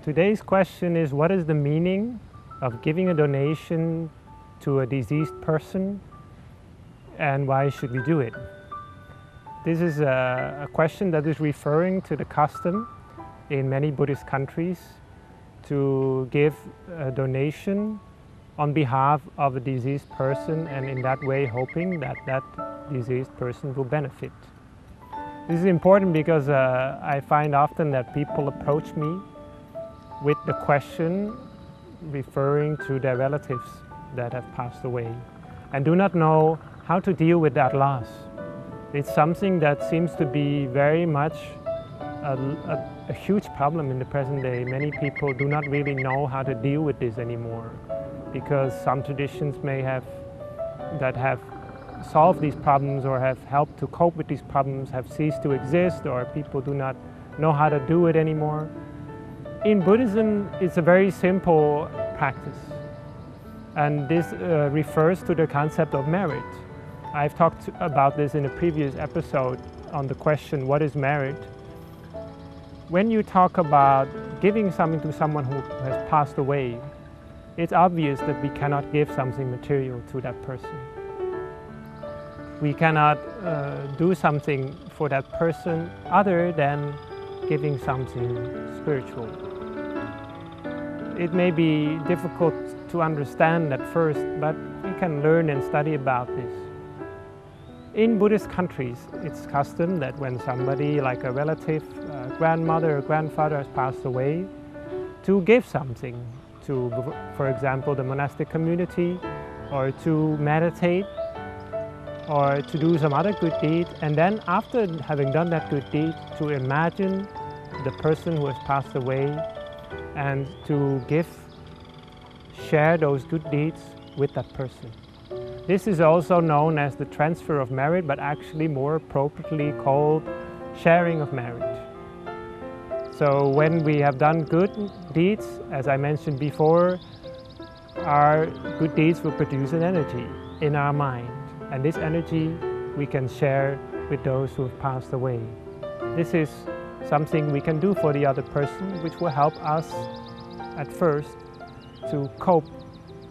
Today's question is, what is the meaning of giving a donation to a deceased person, and why should we do it? This is a question that is referring to the custom in many Buddhist countries to give a donation on behalf of a deceased person, and in that way hoping that that deceased person will benefit. This is important because I find often that people approach me with the question referring to their relatives that have passed away and do not know how to deal with that loss. It's something that seems to be very much a huge problem in the present day. Many people do not really know how to deal with this anymore because some traditions that have solved these problems or have helped to cope with these problems have ceased to exist, or people do not know how to do it anymore. In Buddhism, it's a very simple practice, and this refers to the concept of merit. I've talked about this in a previous episode on the question, what is merit? When you talk about giving something to someone who has passed away, it's obvious that we cannot give something material to that person. We cannot do something for that person other than giving something spiritual. It may be difficult to understand at first, but we can learn and study about this. In Buddhist countries, it's custom that when somebody like a relative, a grandmother or grandfather has passed away, to give something to, for example, the monastic community, or to meditate, or to do some other good deed, and then after having done that good deed, to imagine the person who has passed away and to share those good deeds with that person. This is also known as the transfer of merit, but actually more appropriately called sharing of merit. So when we have done good deeds, as I mentioned before, our good deeds will produce an energy in our mind, and this energy we can share with those who have passed away. This is something we can do for the other person, which will help us at first to cope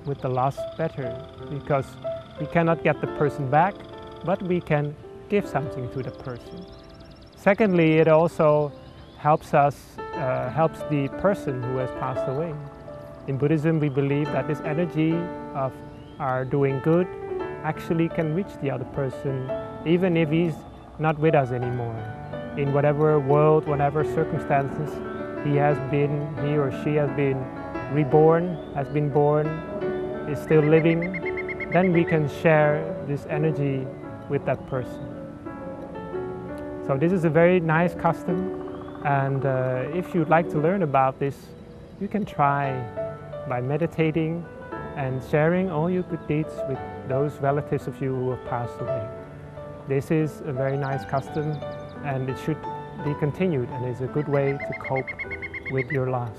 with the loss better, because we cannot get the person back, but we can give something to the person. Secondly, it also helps the person who has passed away. In Buddhism, we believe that this energy of our doing good actually can reach the other person, even if he's not with us anymore. In whatever world, whatever circumstances he or she has been reborn, has been born, is still living, then we can share this energy with that person. So this is a very nice custom, and if you'd like to learn about this, you can try by meditating and sharing all your good deeds with those relatives of you who have passed away. This is a very nice custom, and it should be continued, and is a good way to cope with your loss.